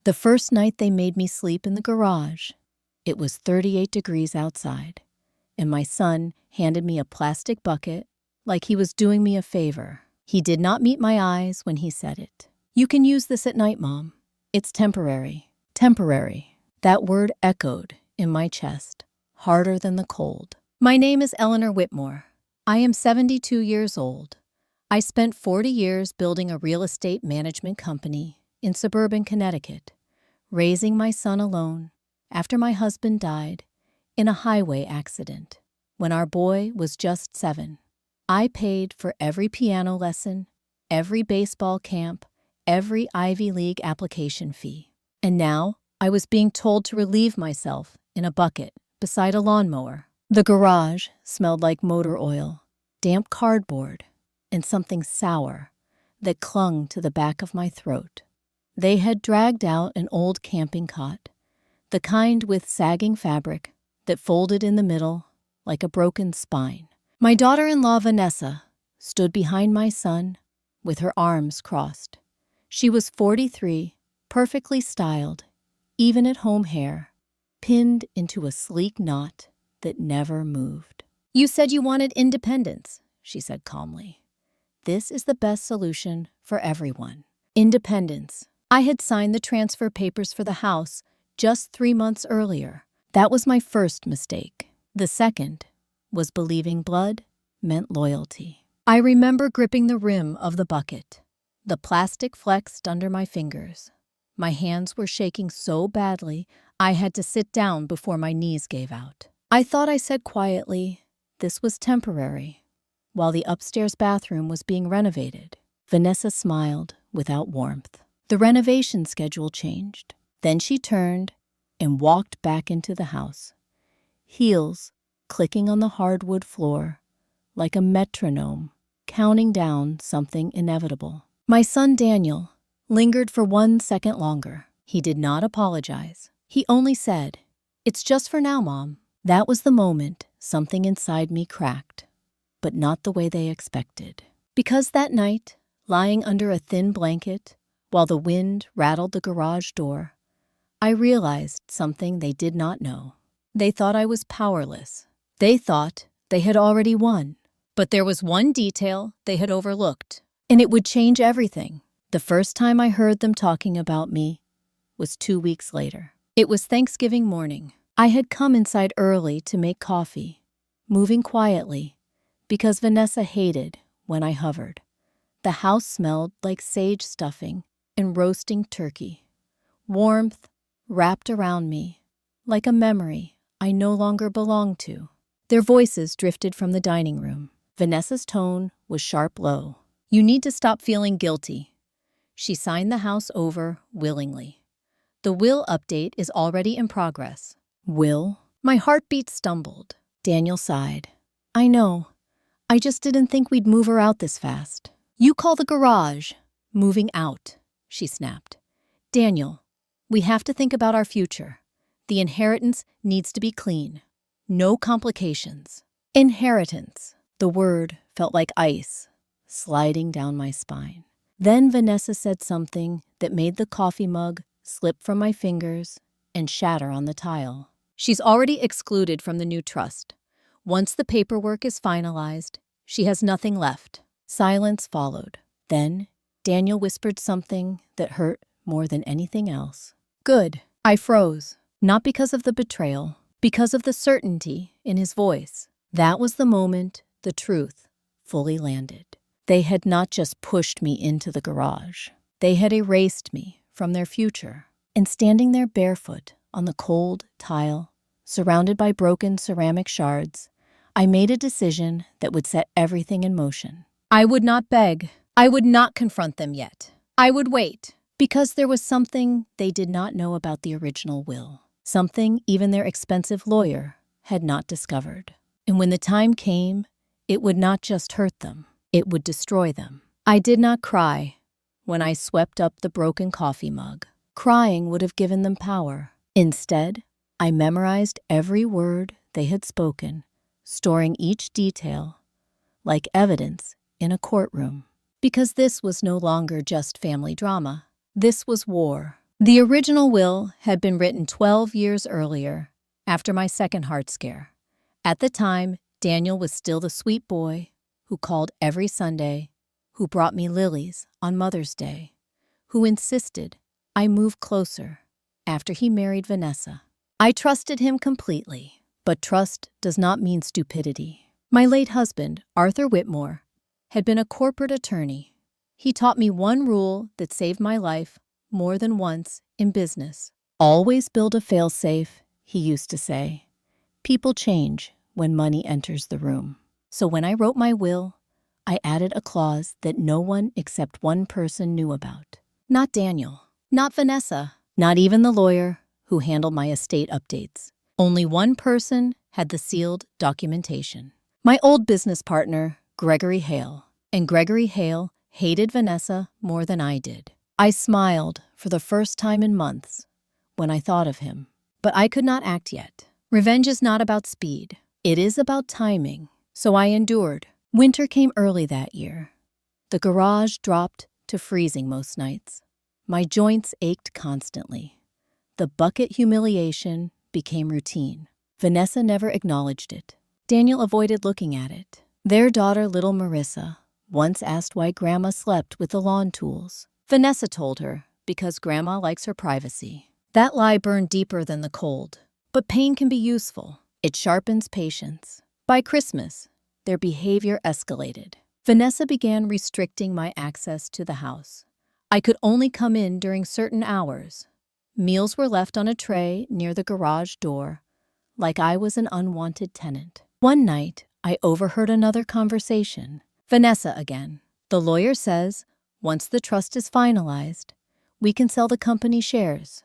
The first night they made me sleep in the garage. It was 38 degrees outside, and my son handed me a plastic bucket like he was doing me a favor. He did not meet my eyes when he said it. "You can use this at night, Mom. It's temporary." Temporary. That word echoed in my chest, harder than the cold. My name is Eleanor Whitmore. I am 72 years old. I spent 40 years building a real estate management company in suburban Connecticut, raising my son alone after my husband died in a highway accident when our boy was just 7. I paid for every piano lesson, every baseball camp, every Ivy League application fee. And now I was being told to relieve myself in a bucket beside a lawnmower. The garage smelled like motor oil, damp cardboard, and something sour that clung to the back of my throat. They had dragged out an old camping cot, the kind with sagging fabric that folded in the middle like a broken spine. My daughter-in-law, Vanessa, stood behind my son with her arms crossed. She was 43, perfectly styled, even at home hair, pinned into a sleek knot that never moved. "You said you wanted independence," she said calmly. "This is the best solution for everyone. Independence." I had signed the transfer papers for the house just 3 months earlier. That was my first mistake. The second was believing blood meant loyalty. I remember gripping the rim of the bucket. The plastic flexed under my fingers. My hands were shaking so badly I had to sit down before my knees gave out. I thought I said quietly, "This was temporary," while the upstairs bathroom was being renovated. Vanessa smiled without warmth. The renovation schedule changed. Then she turned and walked back into the house, heels clicking on the hardwood floor like a metronome, counting down something inevitable. My son Daniel lingered for 1 second longer. He did not apologize. He only said, "It's just for now, Mom." That was the moment something inside me cracked, but not the way they expected. Because that night, lying under a thin blanket while the wind rattled the garage door, I realized something they did not know. They thought I was powerless. They thought they had already won. But there was one detail they had overlooked, and it would change everything. The first time I heard them talking about me was 2 weeks later. It was Thanksgiving morning. I had come inside early to make coffee, moving quietly, because Vanessa hated when I hovered. The house smelled like sage stuffing and roasting turkey. Warmth wrapped around me, like a memory I no longer belonged to. Their voices drifted from the dining room. Vanessa's tone was sharp low. "You need to stop feeling guilty." She signed the house over willingly. "The will update is already in progress." "Will?" My heartbeat stumbled. Daniel sighed. "I know. I just didn't think we'd move her out this fast." "You call the garage moving out," she snapped. "Daniel, we have to think about our future. The inheritance needs to be clean. No complications." Inheritance. The word felt like ice, sliding down my spine. Then Vanessa said something that made the coffee mug slip from my fingers and shatter on the tile. "She's already excluded from the new trust. Once the paperwork is finalized, she has nothing left." Silence followed. Then Daniel whispered something that hurt more than anything else. "Good." I froze, not because of the betrayal, because of the certainty in his voice. That was the moment the truth fully landed. They had not just pushed me into the garage. They had erased me from their future. And standing there barefoot on the cold tile, surrounded by broken ceramic shards, I made a decision that would set everything in motion. I would not beg. I would not confront them yet. I would wait, because there was something they did not know about the original will. Something even their expensive lawyer had not discovered. And when the time came, it would not just hurt them, it would destroy them. I did not cry when I swept up the broken coffee mug. Crying would have given them power. Instead, I memorized every word they had spoken, storing each detail like evidence in a courtroom. Because this was no longer just family drama. This was war. The original will had been written 12 years earlier, after my second heart scare. At the time, Daniel was still the sweet boy who called every Sunday, who brought me lilies on Mother's Day, who insisted I move closer after he married Vanessa. I trusted him completely, but trust does not mean stupidity. My late husband, Arthur Whitmore, had been a corporate attorney. He taught me one rule that saved my life more than once in business. Always build a fail-safe, he used to say. People change when money enters the room. So when I wrote my will, I added a clause that no one except one person knew about. Not Daniel, not Vanessa, not even the lawyer who handled my estate updates. Only one person had the sealed documentation. My old business partner, Gregory Hale. And Gregory Hale hated Vanessa more than I did. I smiled for the first time in months when I thought of him. But I could not act yet. Revenge is not about speed. It is about timing. So I endured. Winter came early that year. The garage dropped to freezing most nights. My joints ached constantly. The bucket humiliation became routine. Vanessa never acknowledged it. Daniel avoided looking at it. Their daughter, little Marissa, once asked why Grandma slept with the lawn tools. Vanessa told her, because Grandma likes her privacy. That lie burned deeper than the cold. But pain can be useful. It sharpens patience. By Christmas, their behavior escalated. Vanessa began restricting my access to the house. I could only come in during certain hours. Meals were left on a tray near the garage door, like I was an unwanted tenant. One night, I overheard another conversation. Vanessa again. The lawyer says, once the trust is finalized, we can sell the company shares.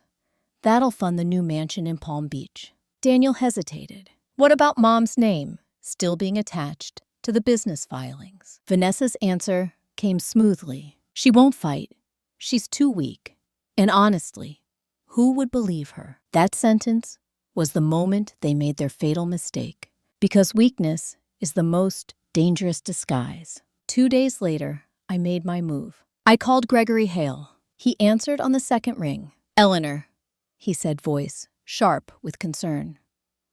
That'll fund the new mansion in Palm Beach. Daniel hesitated. What about Mom's name still being attached to the business filings? Vanessa's answer came smoothly. She won't fight. She's too weak. And honestly, who would believe her? That sentence was the moment they made their fatal mistake. Because weakness is the most dangerous disguise. 2 days later, I made my move. I called Gregory Hale. He answered on the second ring. Eleanor, he said, voice sharp with concern.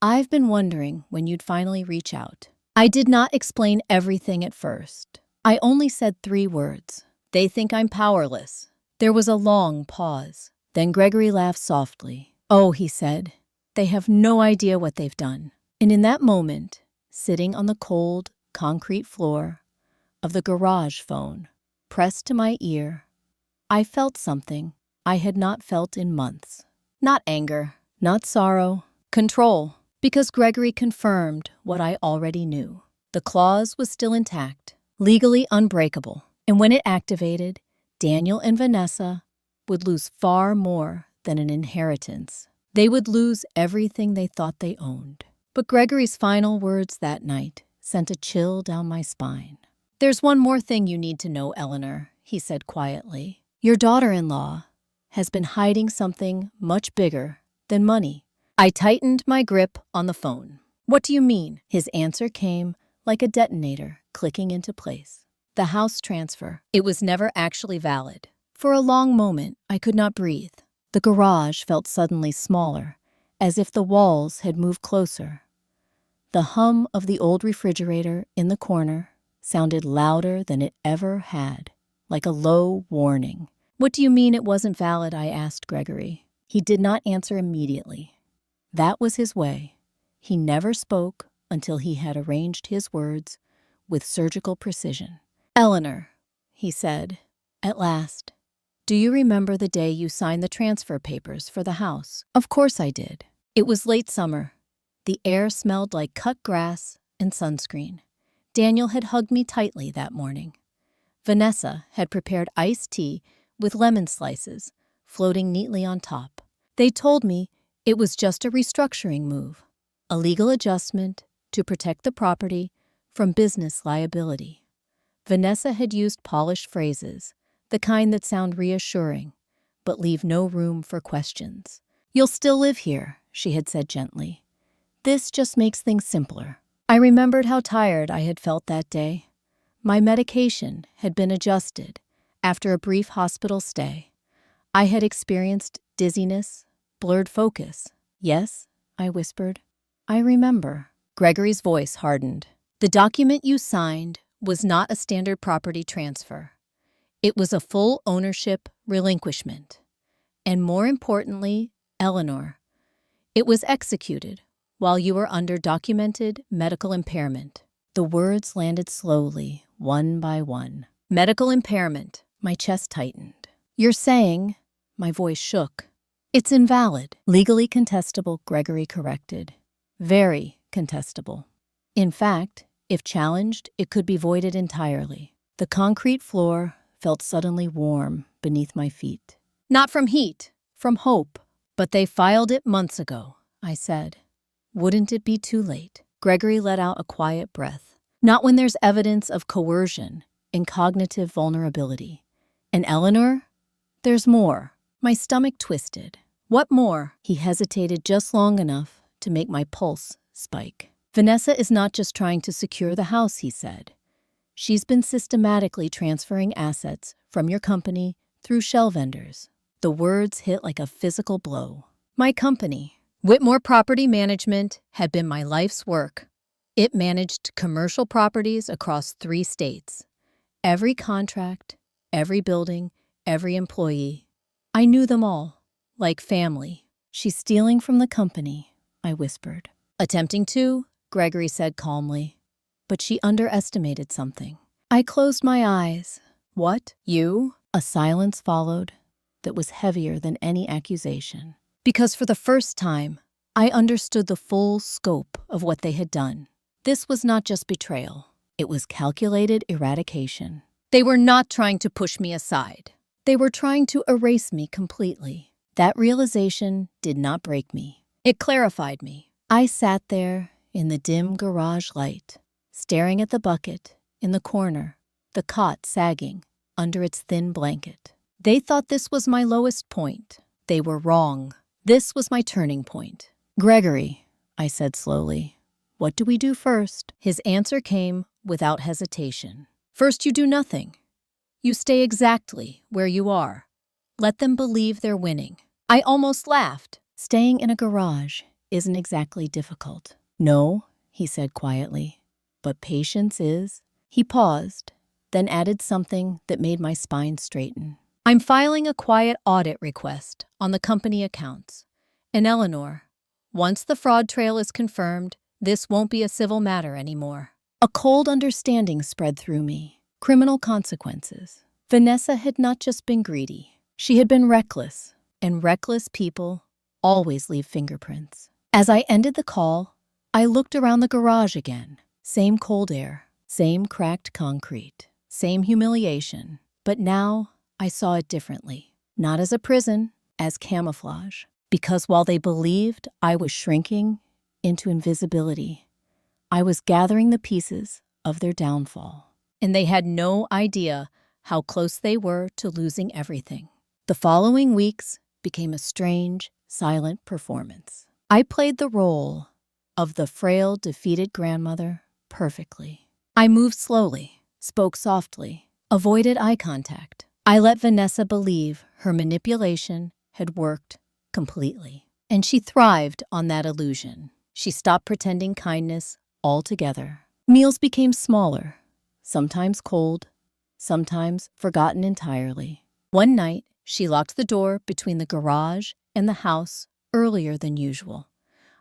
I've been wondering when you'd finally reach out. I did not explain everything at first. I only said 3 words. They think I'm powerless. There was a long pause. Then Gregory laughed softly. Oh, he said, they have no idea what they've done. And in that moment, sitting on the cold, concrete floor of the garage phone, pressed to my ear, I felt something I had not felt in months. Not anger, not sorrow, control. Because Gregory confirmed what I already knew. The clause was still intact, legally unbreakable. And when it activated, Daniel and Vanessa would lose far more than an inheritance. They would lose everything they thought they owned. But Gregory's final words that night sent a chill down my spine. There's one more thing you need to know, Eleanor, he said quietly. Your daughter-in-law has been hiding something much bigger than money. I tightened my grip on the phone. What do you mean? His answer came like a detonator clicking into place. The house transfer. It was never actually valid. For a long moment, I could not breathe. The garage felt suddenly smaller, as if the walls had moved closer. The hum of the old refrigerator in the corner sounded louder than it ever had, like a low warning. What do you mean it wasn't valid? I asked Gregory. He did not answer immediately. That was his way. He never spoke until he had arranged his words with surgical precision. Eleanor, he said, at last, do you remember the day you signed the transfer papers for the house? Of course I did. It was late summer. The air smelled like cut grass and sunscreen. Daniel had hugged me tightly that morning. Vanessa had prepared iced tea with lemon slices floating neatly on top. They told me it was just a restructuring move, a legal adjustment to protect the property from business liability. Vanessa had used polished phrases, the kind that sound reassuring, but leave no room for questions. You'll still live here, she had said gently. This just makes things simpler. I remembered how tired I had felt that day. My medication had been adjusted after a brief hospital stay. I had experienced dizziness, blurred focus. Yes, I whispered. I remember. Gregory's voice hardened. The document you signed was not a standard property transfer. It was a full ownership relinquishment. And more importantly, Eleanor, it was executed while you were under documented medical impairment. The words landed slowly, one by one. Medical impairment. My chest tightened. You're saying, my voice shook. It's invalid. Legally contestable, Gregory corrected. Very contestable. In fact, if challenged, it could be voided entirely. The concrete floor felt suddenly warm beneath my feet. Not from heat, from hope. But they filed it months ago, I said. Wouldn't it be too late? Gregory let out a quiet breath. Not when there's evidence of coercion and cognitive vulnerability. And Eleanor? There's more. My stomach twisted. What more? He hesitated just long enough to make my pulse spike. Vanessa is not just trying to secure the house, he said. She's been systematically transferring assets from your company through shell vendors. The words hit like a physical blow. My company, Whitmore Property Management, had been my life's work. It managed commercial properties across 3 states. Every contract, every building, every employee. I knew them all, like family. She's stealing from the company, I whispered. Attempting to, Gregory said calmly. But she underestimated something. I closed my eyes. What? You? A silence followed that was heavier than any accusation. Because for the first time, I understood the full scope of what they had done. This was not just betrayal. It was calculated eradication. They were not trying to push me aside. They were trying to erase me completely. That realization did not break me. It clarified me. I sat there in the dim garage light, staring at the bucket in the corner, the cot sagging under its thin blanket. They thought this was my lowest point. They were wrong. This was my turning point. Gregory, I said slowly, what do we do first? His answer came without hesitation. First, you do nothing. You stay exactly where you are. Let them believe they're winning. I almost laughed. Staying in a garage isn't exactly difficult. No, he said quietly, but patience is. He paused, then added something that made my spine straighten. I'm filing a quiet audit request on the company accounts. And Eleanor, once the fraud trail is confirmed, this won't be a civil matter anymore. A cold understanding spread through me. Criminal consequences. Vanessa had not just been greedy. She had been reckless. And reckless people always leave fingerprints. As I ended the call, I looked around the garage again. Same cold air, same cracked concrete, same humiliation. But now I saw it differently. Not as a prison, as camouflage. Because while they believed I was shrinking into invisibility, I was gathering the pieces of their downfall. And they had no idea how close they were to losing everything. The following weeks became a strange, silent performance. I played the role of the frail, defeated grandmother perfectly. I moved slowly, spoke softly, avoided eye contact. I let Vanessa believe her manipulation had worked completely. And she thrived on that illusion. She stopped pretending kindness altogether. Meals became smaller, sometimes cold, sometimes forgotten entirely. One night, she locked the door between the garage and the house earlier than usual.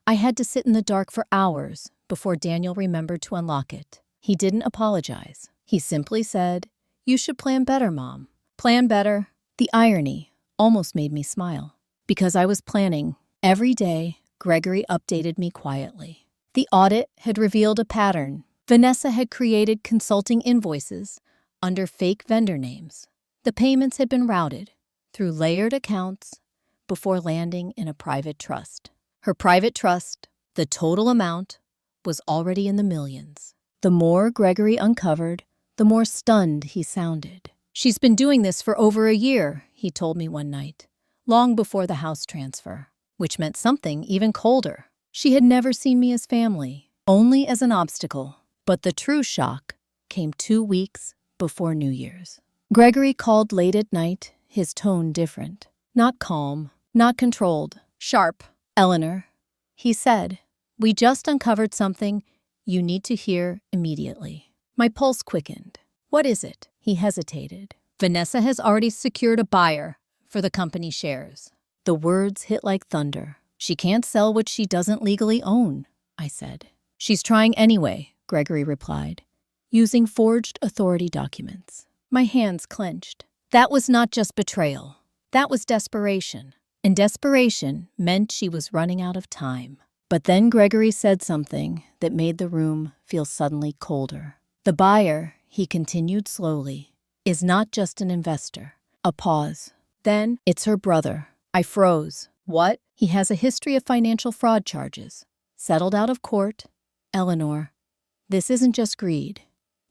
I had to sit in the dark for hours before Daniel remembered to unlock it. He didn't apologize. He simply said, "You should plan better, Mom." Plan better. The irony almost made me smile. Because I was planning. Every day, Gregory updated me quietly. The audit had revealed a pattern. Vanessa had created consulting invoices under fake vendor names. The payments had been routed through layered accounts before landing in a private trust. Her private trust, the total amount, was already in the millions. The more Gregory uncovered, the more stunned he sounded. She's been doing this for over a year, he told me one night, long before the house transfer, which meant something even colder. She had never seen me as family, only as an obstacle. But the true shock came 2 weeks before New Year's. Gregory called late at night, his tone different. Not calm, not controlled, sharp. Eleanor, he said, we just uncovered something you need to hear immediately. My pulse quickened. What is it? He hesitated. Vanessa has already secured a buyer for the company shares. The words hit like thunder. She can't sell what she doesn't legally own, I said. She's trying anyway, Gregory replied, using forged authority documents. My hands clenched. That was not just betrayal. That was desperation. And desperation meant she was running out of time. But then Gregory said something that made the room feel suddenly colder. The buyer, he continued slowly, is not just an investor. A pause. Then, it's her brother. I froze. What? He has a history of financial fraud charges. Settled out of court. Eleanor, this isn't just greed.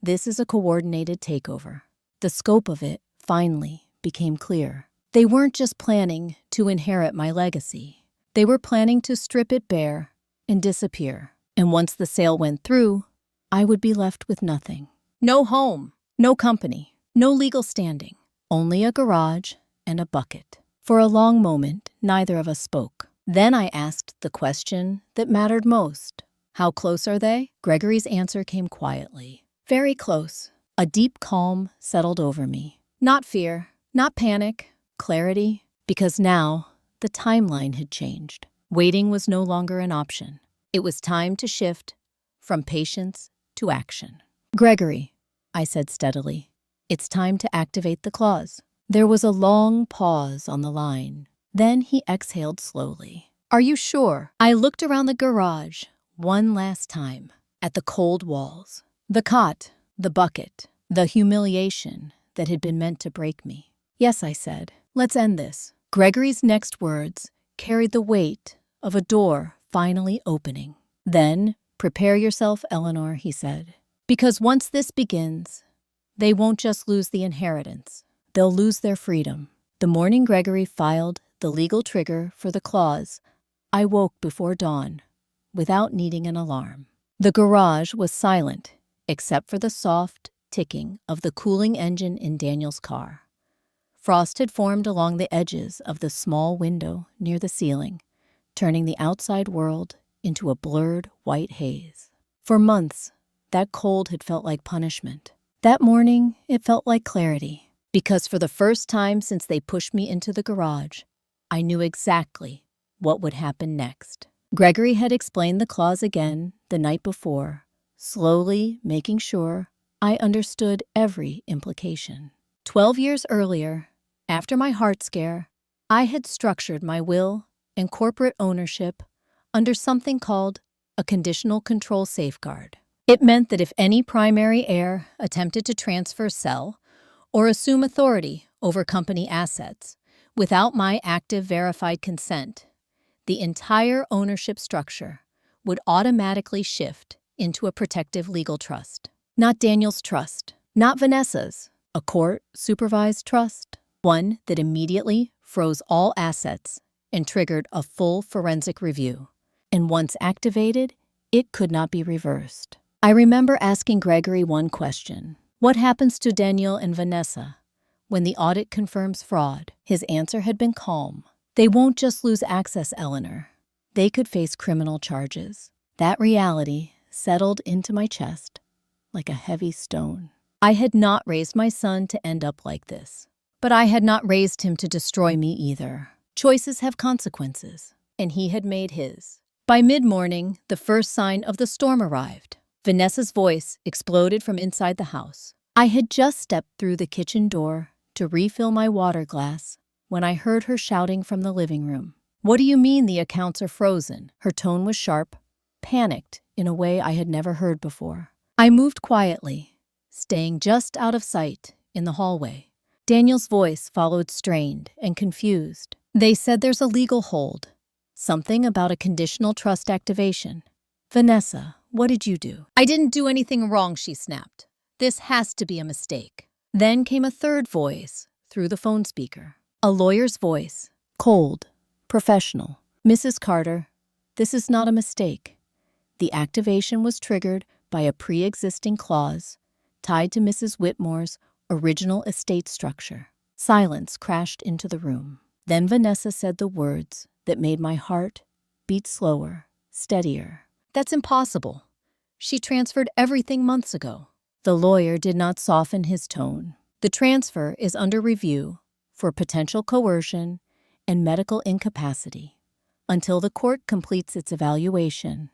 This is a coordinated takeover. The scope of it finally became clear. They weren't just planning to inherit my legacy. They were planning to strip it bare and disappear. And once the sale went through, I would be left with nothing. No home, no company, no legal standing, only a garage and a bucket. For a long moment, neither of us spoke. Then I asked the question that mattered most. How close are they? Gregory's answer came quietly. Very close. A deep calm settled over me. Not fear, not panic, clarity, because now the timeline had changed. Waiting was no longer an option. It was time to shift from patience to action. Gregory, I said steadily, it's time to activate the clause. There was a long pause on the line. Then he exhaled slowly. Are you sure? I looked around the garage one last time at the cold walls, the cot, the bucket, the humiliation that had been meant to break me. Yes, I said. Let's end this. Gregory's next words carried the weight of a door finally opening. Then, prepare yourself, Eleanor, he said. Because once this begins, they won't just lose the inheritance. They'll lose their freedom. The morning Gregory filed the legal trigger for the clause, I woke before dawn, without needing an alarm. The garage was silent, except for the soft ticking of the cooling engine in Daniel's car. Frost had formed along the edges of the small window near the ceiling, turning the outside world into a blurred white haze. For months, that cold had felt like punishment. That morning, it felt like clarity, because for the first time since they pushed me into the garage, I knew exactly what would happen next. Gregory had explained the clause again the night before, slowly making sure I understood every implication. 12 years earlier, after my heart scare, I had structured my will and corporate ownership under something called a conditional control safeguard. It meant that if any primary heir attempted to transfer, sell, or assume authority over company assets without my active verified consent, the entire ownership structure would automatically shift into a protective legal trust. Not Daniel's trust, not Vanessa's, a court-supervised trust, one that immediately froze all assets and triggered a full forensic review. And once activated, it could not be reversed. I remember asking Gregory one question. What happens to Daniel and Vanessa when the audit confirms fraud? His answer had been calm. They won't just lose access, Eleanor. They could face criminal charges. That reality settled into my chest like a heavy stone. I had not raised my son to end up like this. But I had not raised him to destroy me either. Choices have consequences, and he had made his. By mid-morning, the first sign of the storm arrived. Vanessa's voice exploded from inside the house. I had just stepped through the kitchen door to refill my water glass when I heard her shouting from the living room. What do you mean the accounts are frozen? Her tone was sharp, panicked in a way I had never heard before. I moved quietly, staying just out of sight in the hallway. Daniel's voice followed, strained and confused. They said there's a legal hold. Something about a conditional trust activation. Vanessa, what did you do? I didn't do anything wrong, she snapped. This has to be a mistake. Then came a third voice through the phone speaker. A lawyer's voice, cold, professional. Mrs. Carter, this is not a mistake. The activation was triggered by a pre-existing clause tied to Mrs. Whitmore's original estate structure. Silence crashed into the room. Then Vanessa said the words that made my heart beat slower, steadier. "That's impossible. She transferred everything months ago." The lawyer did not soften his tone. "The transfer is under review for potential coercion and medical incapacity until the court completes its evaluation.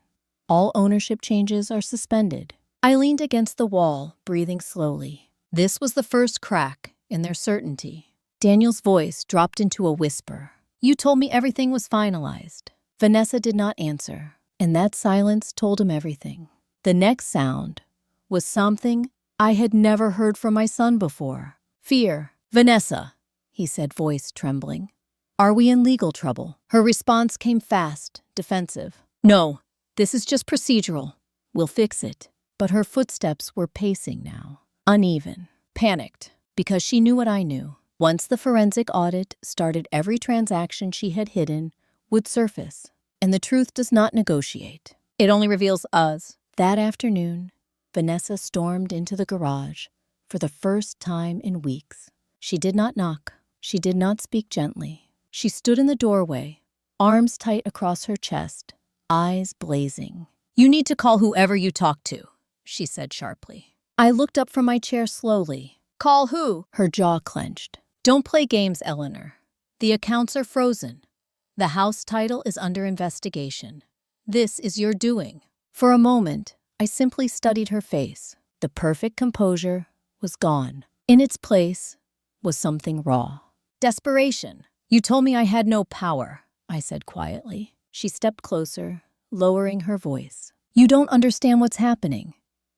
All ownership changes are suspended." I leaned against the wall, breathing slowly. This was the first crack in their certainty. Daniel's voice dropped into a whisper. "You told me everything was finalized." Vanessa did not answer, and that silence told him everything. The next sound was something I had never heard from my son before. Fear. "Vanessa," he said, voice trembling. "Are we in legal trouble?" Her response came fast, defensive. "No, this is just procedural. We'll fix it." But her footsteps were pacing now, uneven, panicked, because she knew what I knew. Once the forensic audit started, every transaction she had hidden would surface. And the truth does not negotiate. It only reveals us. That afternoon, Vanessa stormed into the garage for the first time in weeks. She did not knock. She did not speak gently. She stood in the doorway, arms tight across her chest, eyes blazing. "You need to call whoever you talk to," she said sharply. I looked up from my chair slowly. "Call who?" Her jaw clenched. "Don't play games, Eleanor. The accounts are frozen. The house title is under investigation. This is your doing." For a moment, I simply studied her face. The perfect composure was gone. In its place was something raw. Desperation. "You told me I had no power," I said quietly. She stepped closer, lowering her voice. "You don't understand what's happening.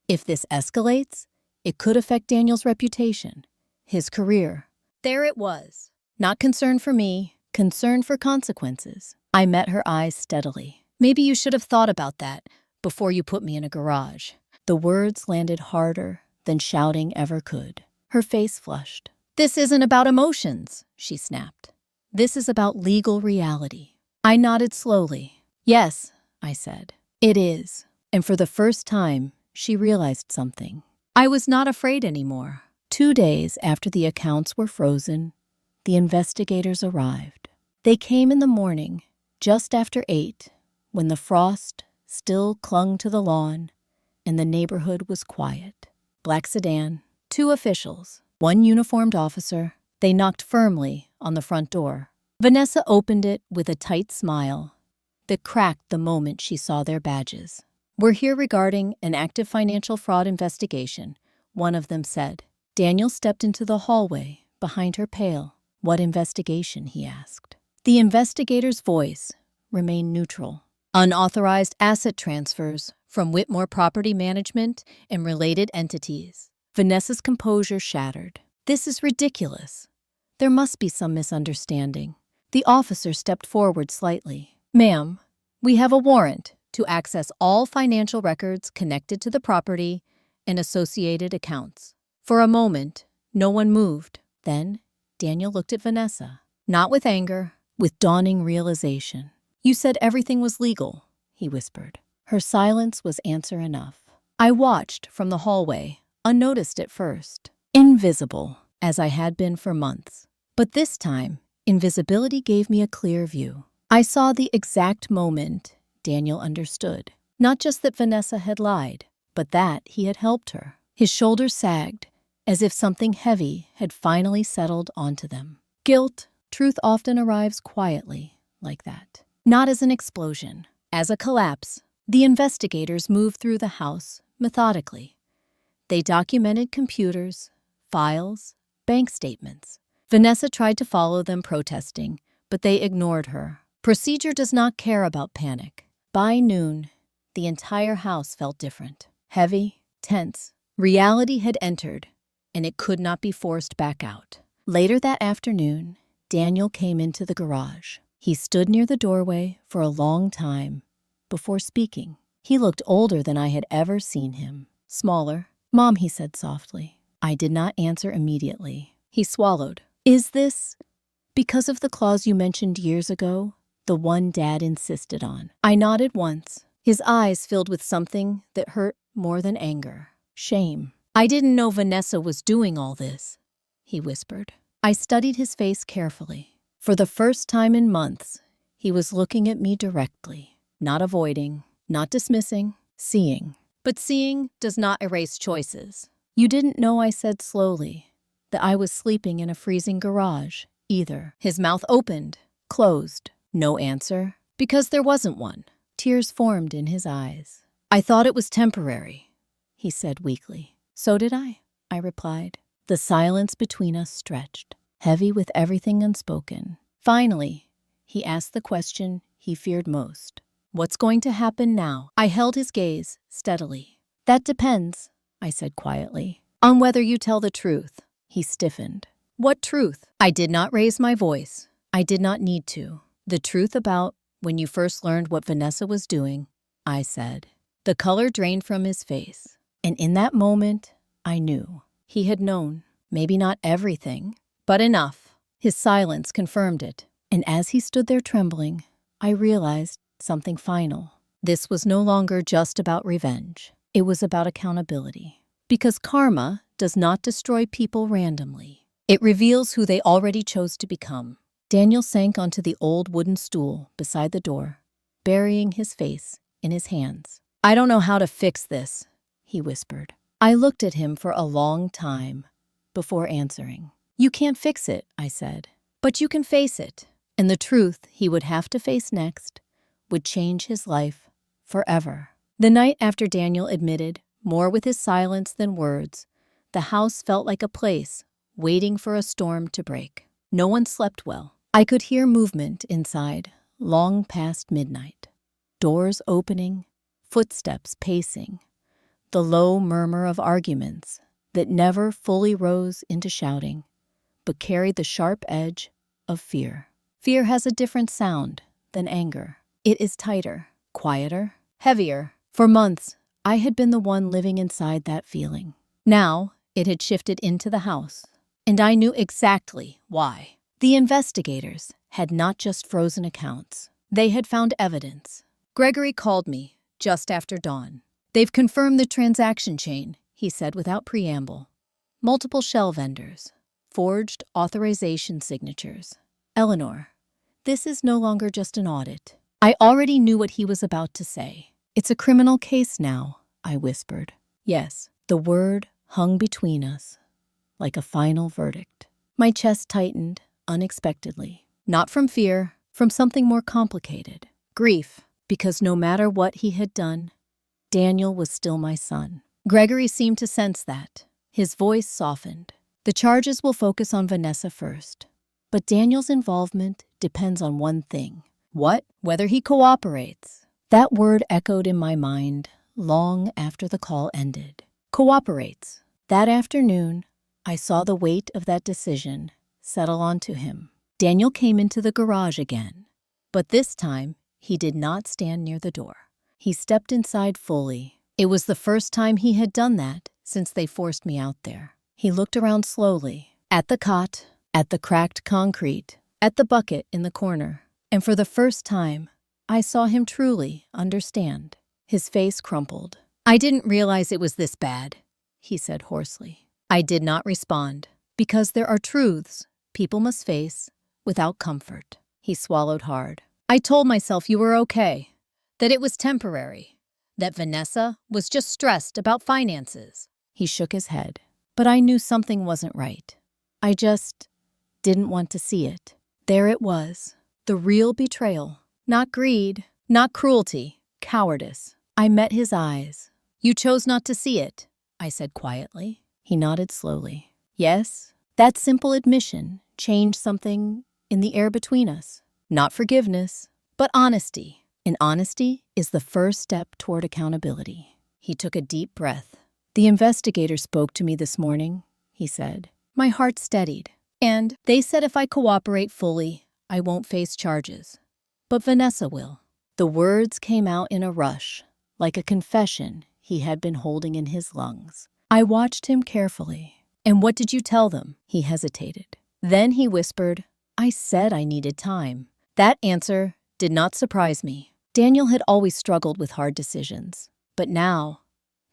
If this escalates, it could affect Daniel's reputation, his career." There it was. Not concern for me, concern for consequences. I met her eyes steadily. "Maybe you should have thought about that before you put me in a garage." The words landed harder than shouting ever could. Her face flushed. "This isn't about emotions," she snapped. "This is about legal reality." I nodded slowly. "Yes," I said. "It is." And for the first time, she realized something. I was not afraid anymore. 2 days after the accounts were frozen, the investigators arrived. They came in the morning, just after 8, when the frost still clung to the lawn and the neighborhood was quiet. Black sedan, 2 officials, 1 uniformed officer. They knocked firmly on the front door. Vanessa opened it with a tight smile that cracked the moment she saw their badges. "We're here regarding an active financial fraud investigation," one of them said. Daniel stepped into the hallway behind her pale. "What investigation?" he asked. The investigator's voice remained neutral. "Unauthorized asset transfers from Whitmore Property Management and related entities." Vanessa's composure shattered. "This is ridiculous. There must be some misunderstanding." The officer stepped forward slightly. "Ma'am, we have a warrant to access all financial records connected to the property and associated accounts." For a moment, no one moved. Then Daniel looked at Vanessa, not with anger, with dawning realization. "You said everything was legal," he whispered. Her silence was answer enough. I watched from the hallway, unnoticed at first, invisible as I had been for months. But this time, invisibility gave me a clear view. I saw the exact moment Daniel understood. Not just that Vanessa had lied, but that he had helped her. His shoulders sagged, as if something heavy had finally settled onto them. Guilt, truth often arrives quietly, like that. Not as an explosion, as a collapse. The investigators moved through the house methodically. They documented computers, files, bank statements. Vanessa tried to follow them, protesting, but they ignored her. Procedure does not care about panic. By noon, the entire house felt different. Heavy, tense. Reality had entered, and it could not be forced back out. Later that afternoon, Daniel came into the garage. He stood near the doorway for a long time before speaking. He looked older than I had ever seen him. Smaller. "Mom," he said softly. I did not answer immediately. He swallowed. "Is this because of the clause you mentioned years ago? The one Dad insisted on?" I nodded once. His eyes filled with something that hurt more than anger. Shame. "I didn't know Vanessa was doing all this," he whispered. I studied his face carefully. For the first time in months, he was looking at me directly, not avoiding, not dismissing, seeing. But seeing does not erase choices. You didn't know, I said slowly, that I was sleeping in a freezing garage, either. His mouth opened, closed. No answer, because there wasn't one. Tears formed in his eyes. I thought it was temporary, he said weakly. So did I replied. The silence between us stretched, heavy with everything unspoken. Finally, he asked the question he feared most. What's going to happen now? I held his gaze steadily. That depends, I said quietly, on whether you tell the truth. He stiffened. What truth? I did not raise my voice. I did not need to. The truth about when you first learned what Vanessa was doing, I said. The color drained from his face. And in that moment, I knew. He had known. Maybe not everything, but enough. His silence confirmed it. And as he stood there trembling, I realized something final. This was no longer just about revenge. It was about accountability. Because karma does not destroy people randomly. It reveals who they already chose to become. Daniel sank onto the old wooden stool beside the door, burying his face in his hands. I don't know how to fix this, he whispered. I looked at him for a long time before answering. You can't fix it, I said, but you can face it. And the truth he would have to face next would change his life forever. The night after Daniel admitted, more with his silence than words, the house felt like a place waiting for a storm to break. No one slept well. I could hear movement inside, long past midnight. Doors opening, footsteps pacing, the low murmur of arguments that never fully rose into shouting, but carried the sharp edge of fear. Fear has a different sound than anger. It is tighter, quieter, heavier. For months, I had been the one living inside that feeling. Now, it had shifted into the house, and I knew exactly why. The investigators had not just frozen accounts. They had found evidence. Gregory called me just after dawn. They've confirmed the transaction chain, he said without preamble. Multiple shell vendors, forged authorization signatures. Eleanor, this is no longer just an audit. I already knew what he was about to say. It's a criminal case now, I whispered. Yes, the word hung between us, like a final verdict. My chest tightened unexpectedly. Not from fear, from something more complicated. Grief, because no matter what he had done, Daniel was still my son. Gregory seemed to sense that. His voice softened. The charges will focus on Vanessa first, but Daniel's involvement depends on one thing. What? Whether he cooperates. That word echoed in my mind long after the call ended. Cooperates. That afternoon, I saw the weight of that decision settle onto him. Daniel came into the garage again, but this time he did not stand near the door. He stepped inside fully. It was the first time he had done that since they forced me out there. He looked around slowly, at the cot, at the cracked concrete, at the bucket in the corner. And for the first time, I saw him truly understand. His face crumpled. I didn't realize it was this bad, he said hoarsely. I did not respond, because there are truths people must face without comfort. He swallowed hard. I told myself you were okay, that it was temporary, that Vanessa was just stressed about finances. He shook his head, but I knew something wasn't right. I just didn't want to see it. There it was, the real betrayal. Not greed, not cruelty, cowardice. I met his eyes. You chose not to see it, I said quietly. He nodded slowly. Yes, that simple admission changed something in the air between us. Not forgiveness, but honesty. And honesty is the first step toward accountability. He took a deep breath. The investigator spoke to me this morning, he said. My heart steadied. And they said if I cooperate fully, I won't face charges. But Vanessa will. The words came out in a rush, like a confession he had been holding in his lungs. I watched him carefully. And what did you tell them? He hesitated. Then he whispered, I said I needed time. That answer did not surprise me. Daniel had always struggled with hard decisions, but now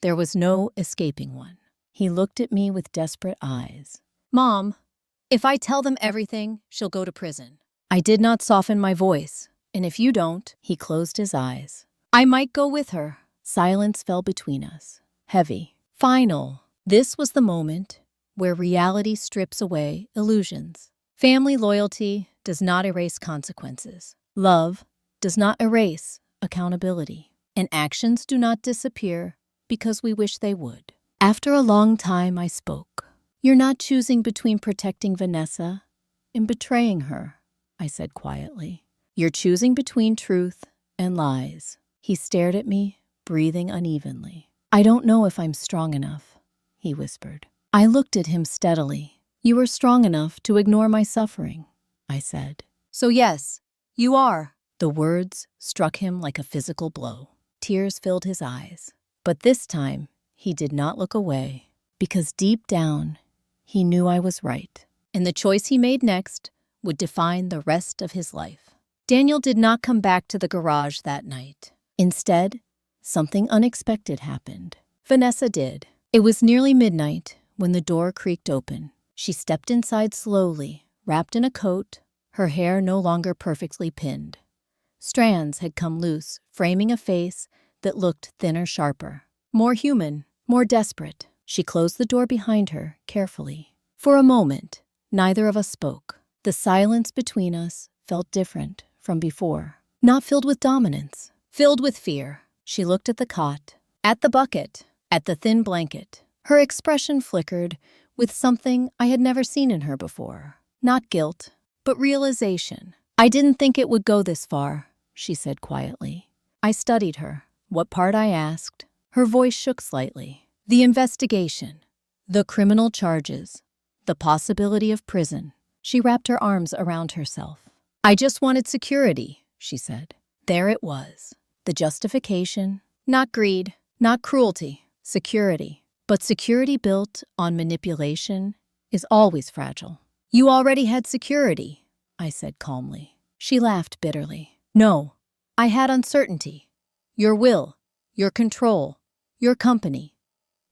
there was no escaping one. He looked at me with desperate eyes. Mom, if I tell them everything, she'll go to prison. I did not soften my voice, and if you don't, he closed his eyes. I might go with her. Silence fell between us, heavy, final. This was the moment where reality strips away illusions. Family loyalty does not erase consequences. Love does not erase accountability. And actions do not disappear because we wish they would. After a long time, I spoke. You're not choosing between protecting Vanessa and betraying her, I said quietly. You're choosing between truth and lies. He stared at me, breathing unevenly. I don't know if I'm strong enough, he whispered. I looked at him steadily. You are strong enough to ignore my suffering, I said. So yes, you are. The words struck him like a physical blow. Tears filled his eyes. But this time, he did not look away, because deep down, he knew I was right. And the choice he made next would define the rest of his life. Daniel did not come back to the garage that night. Instead, something unexpected happened. Vanessa did. It was nearly midnight when the door creaked open. She stepped inside slowly, wrapped in a coat, her hair no longer perfectly pinned. Strands had come loose, framing a face that looked thinner, sharper. More human, more desperate. She closed the door behind her, carefully. For a moment, neither of us spoke. The silence between us felt different from before. Not filled with dominance, filled with fear. She looked at the cot, at the bucket, at the thin blanket. Her expression flickered with something I had never seen in her before. Not guilt, but realization. I didn't think it would go this far, she said quietly. I studied her. What part I asked. Her voice shook slightly. The investigation, the criminal charges, the possibility of prison. She wrapped her arms around herself. I just wanted security, she said. There it was. The justification, not greed, not cruelty, security. But security built on manipulation is always fragile. You already had security, I said calmly. She laughed bitterly. No, I had uncertainty. Your will, your control, your company.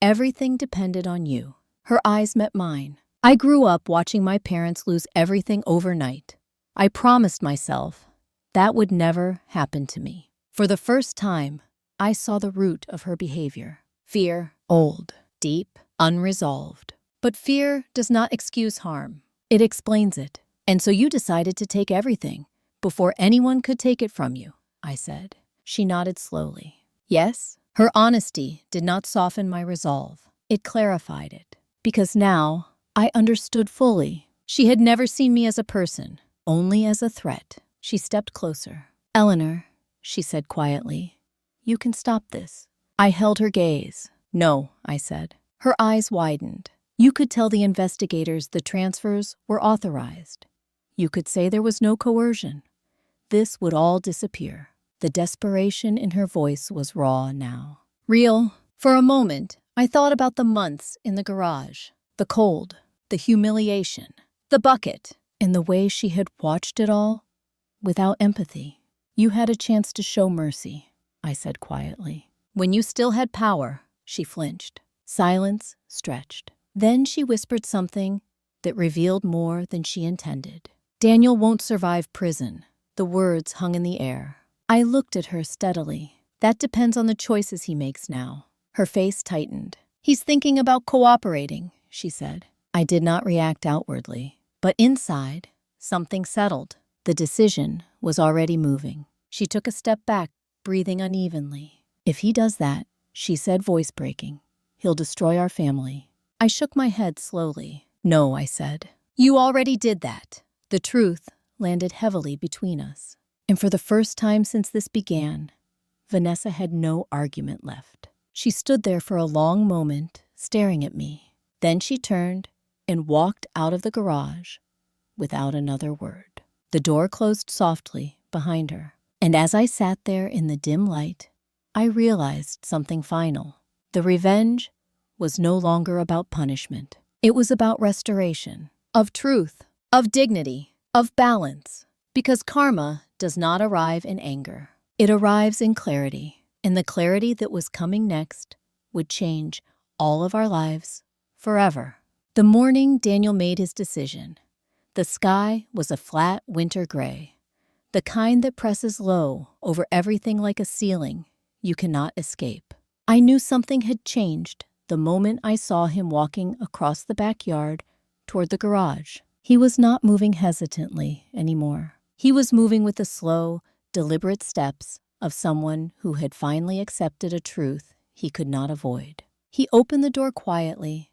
Everything depended on you. Her eyes met mine. I grew up watching my parents lose everything overnight. I promised myself that would never happen to me. For the first time, I saw the root of her behavior. Fear, old, deep, unresolved. But fear does not excuse harm. It explains it. And so you decided to take everything before anyone could take it from you, I said. She nodded slowly. Yes? Her honesty did not soften my resolve. It clarified it. Because now, I understood fully. She had never seen me as a person, only as a threat. She stepped closer. Eleanor, she said quietly, you can stop this. I held her gaze. No, I said. Her eyes widened. You could tell the investigators the transfers were authorized. You could say there was no coercion. This would all disappear. The desperation in her voice was raw now. Real. For a moment, I thought about the months in the garage, the cold, the humiliation, the bucket, and the way she had watched it all without empathy. You had a chance to show mercy, I said quietly. When you still had power, she flinched. Silence stretched. Then she whispered something that revealed more than she intended. Daniel won't survive prison. The words hung in the air. I looked at her steadily. That depends on the choices he makes now. Her face tightened. He's thinking about cooperating, she said. I did not react outwardly, but inside, something settled. The decision was already moving. She took a step back, breathing unevenly. If he does that, she said, voice breaking, he'll destroy our family. I shook my head slowly. No, I said. You already did that. The truth landed heavily between us. And for the first time since this began, Vanessa had no argument left. She stood there for a long moment, staring at me. Then she turned and walked out of the garage without another word. The door closed softly behind her. And as I sat there in the dim light, I realized something final. The revenge was no longer about punishment. It was about restoration, of truth, of dignity, of balance. Because karma does not arrive in anger. It arrives in clarity. And the clarity that was coming next would change all of our lives forever. The morning Daniel made his decision, The sky was a flat winter gray, the kind that presses low over everything like a ceiling you cannot escape. I knew something had changed the moment I saw him walking across the backyard toward the garage. He was not moving hesitantly anymore. He was moving with the slow, deliberate steps of someone who had finally accepted a truth he could not avoid. He opened the door quietly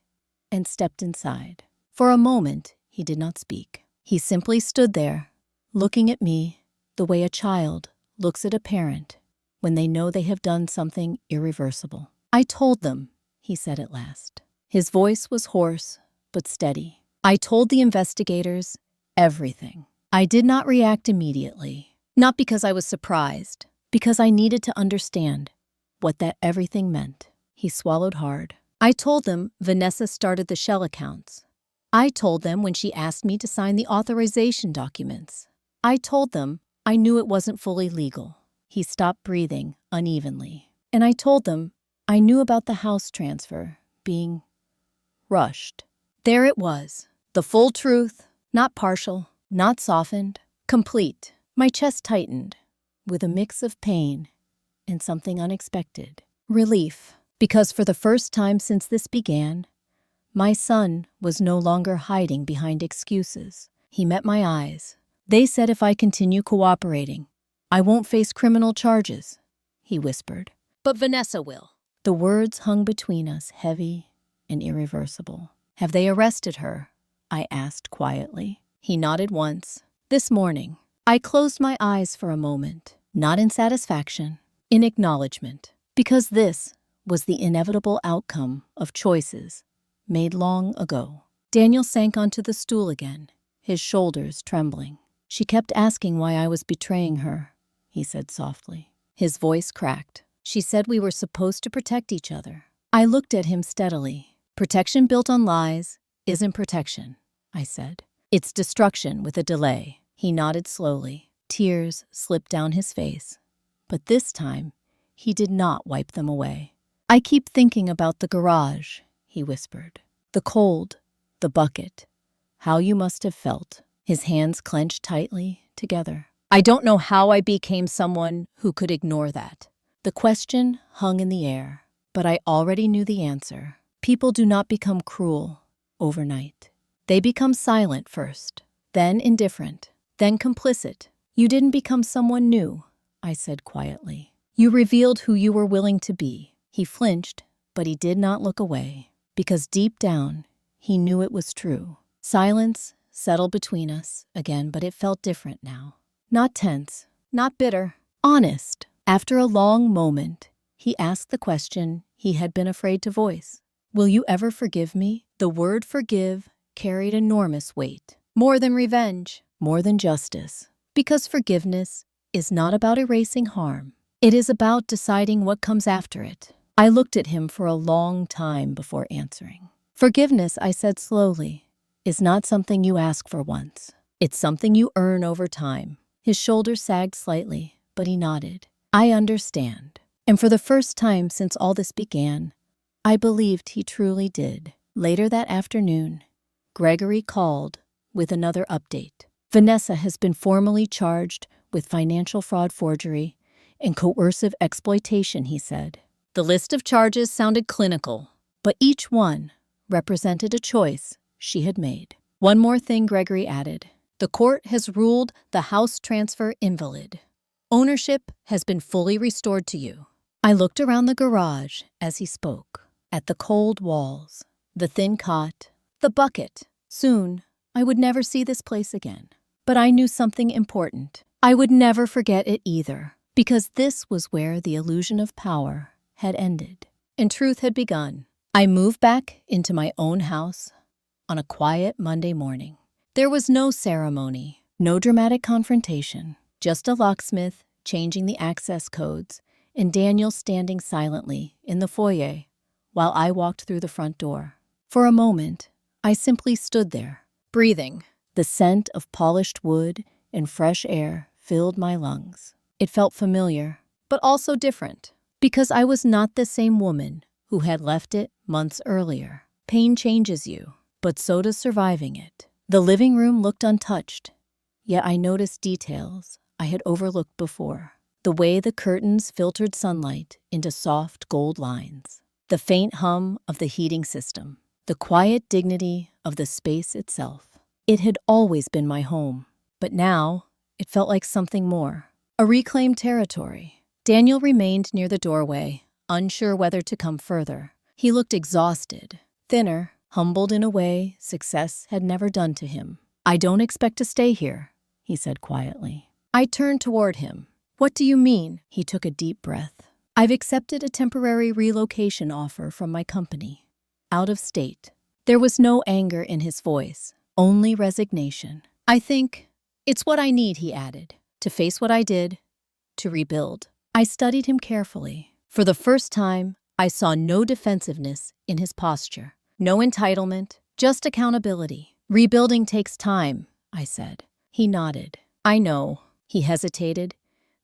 and stepped inside. For a moment, he did not speak. He simply stood there, looking at me the way a child looks at a parent when they know they have done something irreversible. "I told them," he said at last. His voice was hoarse but steady. "I told the investigators everything." I did not react immediately, not because I was surprised, because I needed to understand what that everything meant. He swallowed hard. "I told them Vanessa started the shell accounts. I told them when she asked me to sign the authorization documents. I told them I knew it wasn't fully legal." He stopped breathing unevenly. "And I told them I knew about the house transfer being rushed." There it was, the full truth, not partial, not softened, complete. My chest tightened with a mix of pain and something unexpected. Relief, because for the first time since this began, my son was no longer hiding behind excuses. He met my eyes. "They said if I continue cooperating, I won't face criminal charges," he whispered. "But Vanessa will." The words hung between us, heavy and irreversible. "Have they arrested her?" I asked quietly. He nodded once. "This morning." I closed my eyes for a moment, not in satisfaction, in acknowledgement, because this was the inevitable outcome of choices made long ago. Daniel sank onto the stool again, his shoulders trembling. "She kept asking why I was betraying her," he said softly. His voice cracked. "She said we were supposed to protect each other." I looked at him steadily. "Protection built on lies isn't protection," I said. "It's destruction with a delay." He nodded slowly. Tears slipped down his face, but this time he did not wipe them away. "I keep thinking about the garage," he whispered. "The cold, the bucket, how you must have felt." His hands clenched tightly together. I don't know how I became someone who could ignore that. The question hung in the air, but I already knew the answer. People do not become cruel overnight. They become silent first, then indifferent, then complicit. "You didn't become someone new," I said quietly. "You revealed who you were willing to be." He flinched, but he did not look away, because deep down, he knew it was true. Silence settled between us again, but it felt different now. Not tense, not bitter, honest. After a long moment, he asked the question he had been afraid to voice. "Will you ever forgive me?" The word forgive carried enormous weight. More than revenge, more than justice. Because forgiveness is not about erasing harm. It is about deciding what comes after it. I looked at him for a long time before answering. "Forgiveness," I said slowly, "is not something you ask for once. It's something you earn over time." His shoulders sagged slightly, but he nodded. "I understand." And for the first time since all this began, I believed he truly did. Later that afternoon, Gregory called with another update. "Vanessa has been formally charged with financial fraud, forgery, and coercive exploitation," he said. The list of charges sounded clinical, but each one represented a choice she had made. "One more thing," Gregory added. "The court has ruled the house transfer invalid. Ownership has been fully restored to you." I looked around the garage as he spoke, at the cold walls, the thin cot, the bucket. Soon, I would never see this place again. But I knew something important. I would never forget it either, because this was where the illusion of power had ended and truth had begun. I moved back into my own house on a quiet Monday morning. There was no ceremony, no dramatic confrontation, just a locksmith changing the access codes and Daniel standing silently in the foyer while I walked through the front door. For a moment, I simply stood there, breathing. The scent of polished wood and fresh air filled my lungs. It felt familiar, but also different, because I was not the same woman who had left it months earlier. Pain changes you, but so does surviving it. The living room looked untouched, yet I noticed details I had overlooked before. The way the curtains filtered sunlight into soft gold lines, the faint hum of the heating system, the quiet dignity of the space itself. It had always been my home, but now it felt like something more, a reclaimed territory. Daniel remained near the doorway, unsure whether to come further. He looked exhausted, thinner, humbled in a way success had never done to him. "I don't expect to stay here," he said quietly. I turned toward him. "What do you mean?" He took a deep breath. "I've accepted a temporary relocation offer from my company. Out of state." There was no anger in his voice, only resignation. "I think it's what I need," he added, "to face what I did, to rebuild." I studied him carefully. For the first time, I saw no defensiveness in his posture, no entitlement, just accountability. "Rebuilding takes time," I said. He nodded. "I know." He hesitated,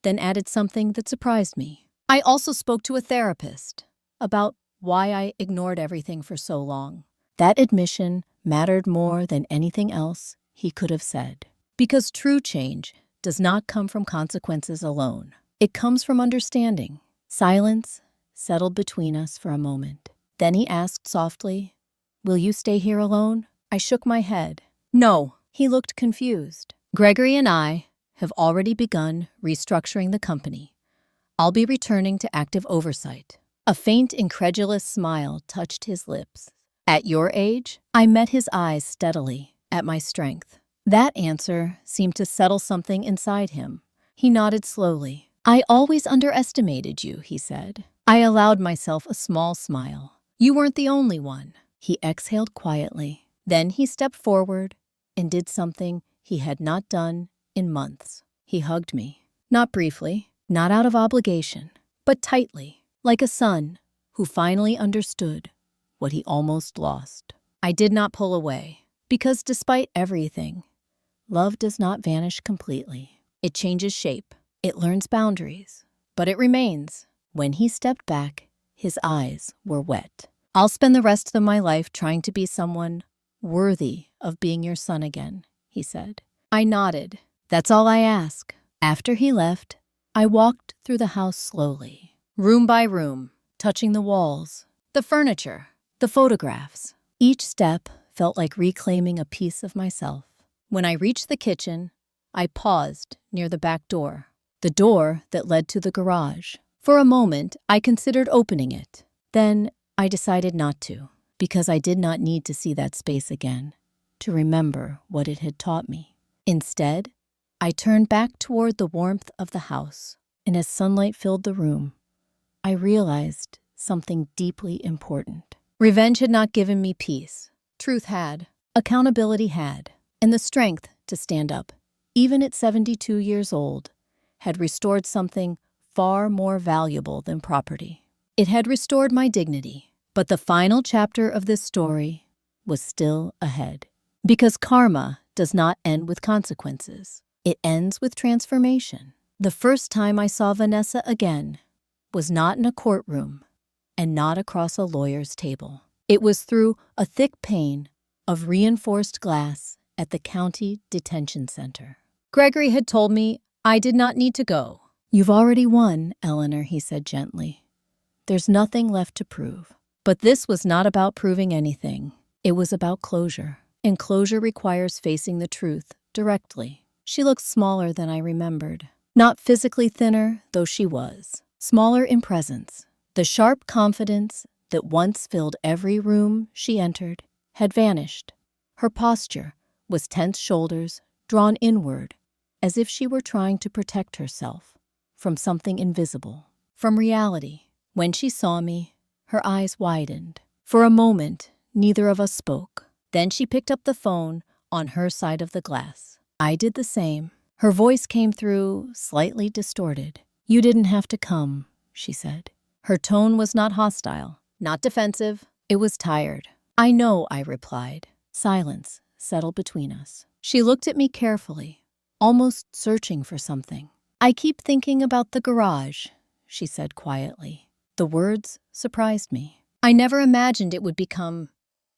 then added something that surprised me. "I also spoke to a therapist about why I ignored everything for so long." That admission mattered more than anything else he could have said. Because true change does not come from consequences alone. It comes from understanding. Silence settled between us for a moment. Then he asked softly, "Will you stay here alone?" I shook my head. "No." He looked confused. "Gregory and I have already begun restructuring the company. I'll be returning to active oversight." A faint, incredulous smile touched his lips. "At your age?" I met his eyes steadily, at my strength. That answer seemed to settle something inside him. He nodded slowly. "I always underestimated you," he said. I allowed myself a small smile. "You weren't the only one." He exhaled quietly. Then he stepped forward and did something he had not done in months. He hugged me. Not briefly, not out of obligation, but tightly, like a son who finally understood what he almost lost. I did not pull away, because despite everything, love does not vanish completely. It changes shape. It learns boundaries, but it remains. When he stepped back, his eyes were wet. "I'll spend the rest of my life trying to be someone worthy of being your son again," he said. I nodded. "That's all I ask." After he left, I walked through the house slowly, room by room, touching the walls, the furniture, the photographs. Each step felt like reclaiming a piece of myself. When I reached the kitchen, I paused near the back door, the door that led to the garage. For a moment, I considered opening it. Then I decided not to, because I did not need to see that space again, to remember what it had taught me. Instead, I turned back toward the warmth of the house, and as sunlight filled the room, I realized something deeply important. Revenge had not given me peace. Truth had. Accountability had. And the strength to stand up, even at 72 years old, had restored something far more valuable than property. It had restored my dignity. But the final chapter of this story was still ahead. Because karma does not end with consequences. It ends with transformation. The first time I saw Vanessa again was not in a courtroom and not across a lawyer's table. It was through a thick pane of reinforced glass at the county detention center. Gregory had told me I did not need to go. "You've already won, Eleanor," he said gently. "There's nothing left to prove." But this was not about proving anything. It was about closure. And closure requires facing the truth directly. She looked smaller than I remembered. Not physically thinner, though she was. Smaller in presence. The sharp confidence that once filled every room she entered had vanished. Her posture was tense shoulders drawn inward, as if she were trying to protect herself from something invisible, from reality. When she saw me, her eyes widened. For a moment, neither of us spoke. Then she picked up the phone on her side of the glass. I did the same. Her voice came through, slightly distorted. "You didn't have to come," she said. Her tone was not hostile, not defensive. It was tired. "I know," I replied. Silence settled between us. She looked at me carefully, almost searching for something. "I keep thinking about the garage," she said quietly. The words surprised me. "I never imagined it would become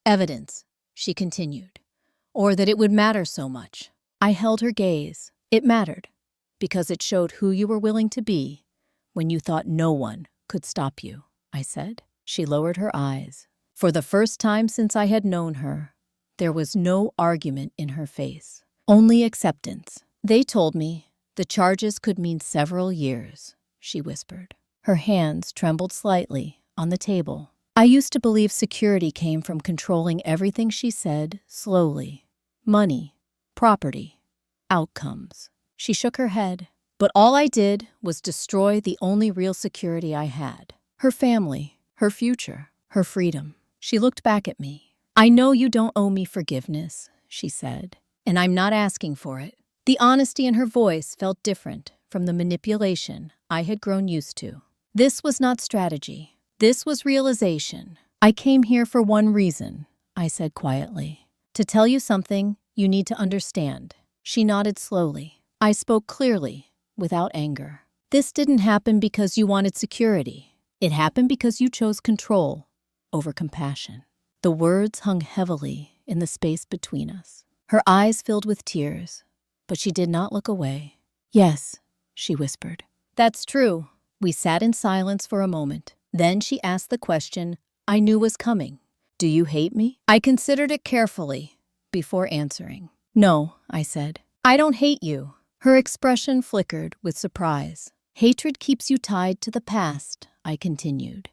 evidence," she continued. or that it would matter so much. I held her gaze. It mattered, because it showed who you were willing to be when you thought no one could stop you, I said. She lowered her eyes. For the first time since I had known her, there was no argument in her face, only acceptance. They told me the charges could mean several years, she whispered. Her hands trembled slightly on the table. I used to believe security came from controlling everything she said slowly. Money, property, outcomes. She shook her head. But all I did was destroy the only real security I had. Her family, her future, her freedom. She looked back at me. I know you don't owe me forgiveness, she said, and I'm not asking for it. The honesty in her voice felt different from the manipulation I had grown used to. This was not strategy. This was realization. I came here for one reason, I said quietly. To tell you something you need to understand. She nodded slowly. I spoke clearly, without anger. This didn't happen because you wanted security. It happened because you chose control over compassion. The words hung heavily in the space between us. Her eyes filled with tears, but she did not look away. Yes, she whispered. That's true. We sat in silence for a moment. Then she asked the question I knew was coming. Do you hate me? I considered it carefully before answering. No, I said. I don't hate you. Her expression flickered with surprise. Hatred keeps you tied to the past, I continued,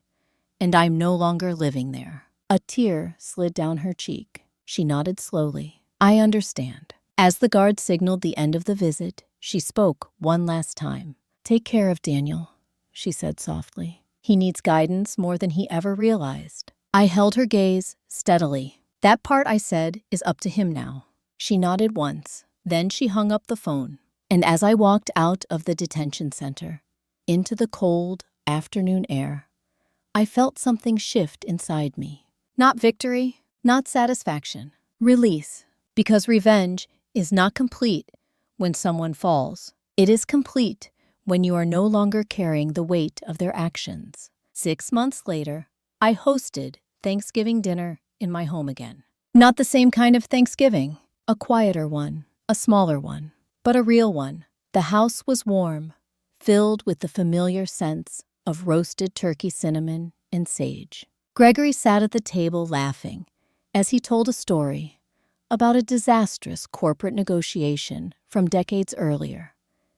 and I'm no longer living there. A tear slid down her cheek. She nodded slowly. I understand. As the guard signaled the end of the visit, she spoke one last time. Take care of Daniel, she said softly. He needs guidance more than he ever realized. I held her gaze steadily. That part, I said, is up to him now. She nodded once. Then she hung up the phone. And as I walked out of the detention center, into the cold afternoon air, I felt something shift inside me. Not victory, not satisfaction. Release. Because revenge is not complete when someone falls. It is complete when you are no longer carrying the weight of their actions. 6 months later, I hosted Thanksgiving dinner in my home again. Not the same kind of Thanksgiving, a quieter one, a smaller one, but a real one. The house was warm, filled with the familiar scents of roasted turkey, cinnamon, and sage. Gregory sat at the table laughing as he told a story about a disastrous corporate negotiation from decades earlier.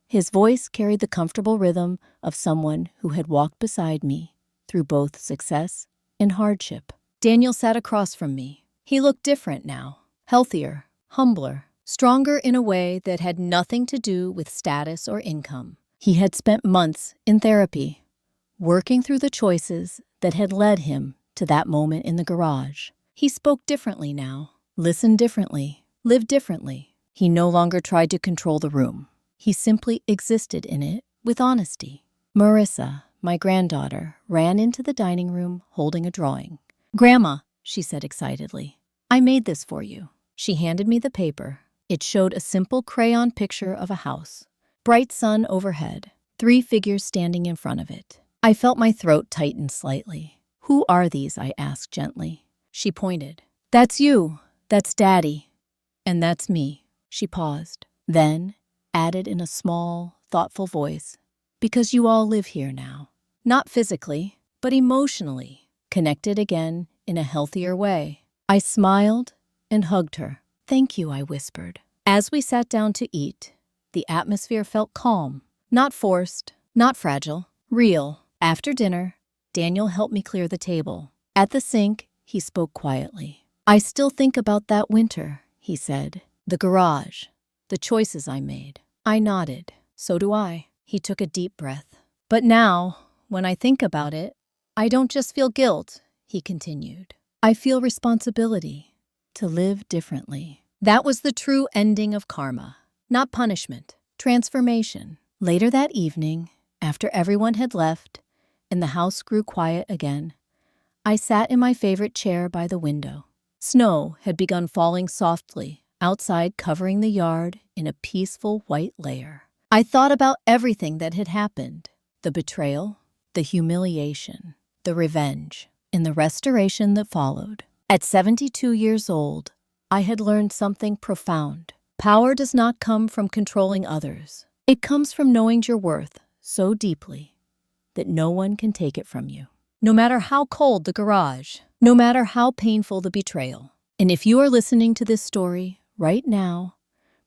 His voice carried the comfortable rhythm of someone who had walked beside me through both success and hardship. Daniel sat across from me. He looked different now, healthier, humbler, stronger in a way that had nothing to do with status or income. He had spent months in therapy, working through the choices that had led him to that moment in the garage. He spoke differently now, listened differently, lived differently. He no longer tried to control the room. He simply existed in it with honesty. Marissa, my granddaughter, ran into the dining room holding a drawing. Grandma, she said excitedly, I made this for you. She handed me the paper. It showed a simple crayon picture of a house. Bright sun overhead, 3 figures standing in front of it. I felt my throat tighten slightly. Who are these? I asked gently. She pointed. That's you. That's Daddy. And that's me. She paused. Then added in a small, thoughtful voice, because you all live here now. Not physically, but emotionally, connected again in a healthier way. I smiled and hugged her. Thank you, I whispered. As we sat down to eat, the atmosphere felt calm, not forced, not fragile, real. After dinner, Daniel helped me clear the table. At the sink, he spoke quietly. I still think about that winter, he said. The garage, the choices I made. I nodded. So do I. He took a deep breath. But now, when I think about it, I don't just feel guilt, he continued. I feel responsibility to live differently. That was the true ending of karma, not punishment, transformation. Later that evening, after everyone had left and the house grew quiet again, I sat in my favorite chair by the window. Snow had begun falling softly outside, covering the yard in a peaceful white layer. I thought about everything that had happened, the betrayal, the humiliation, the revenge, and the restoration that followed. At 72 years old, I had learned something profound. Power does not come from controlling others. It comes from knowing your worth so deeply that no one can take it from you. No matter how cold the garage, no matter how painful the betrayal. And if you are listening to this story right now,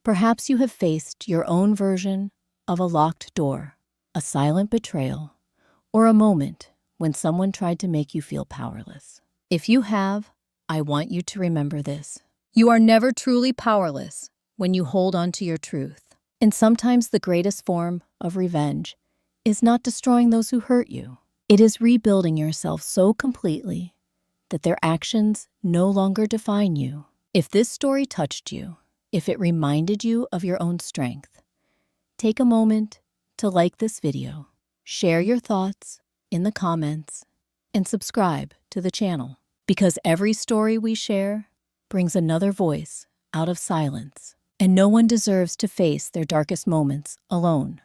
perhaps you have faced your own version of a locked door, a silent betrayal, or a moment when someone tried to make you feel powerless. If you have, I want you to remember this. You are never truly powerless when you hold on to your truth. And sometimes the greatest form of revenge is not destroying those who hurt you. It is rebuilding yourself so completely that their actions no longer define you. If this story touched you, if it reminded you of your own strength, take a moment to like this video, share your thoughts in the comments, and subscribe to the channel. Because every story we share brings another voice out of silence, and no one deserves to face their darkest moments alone.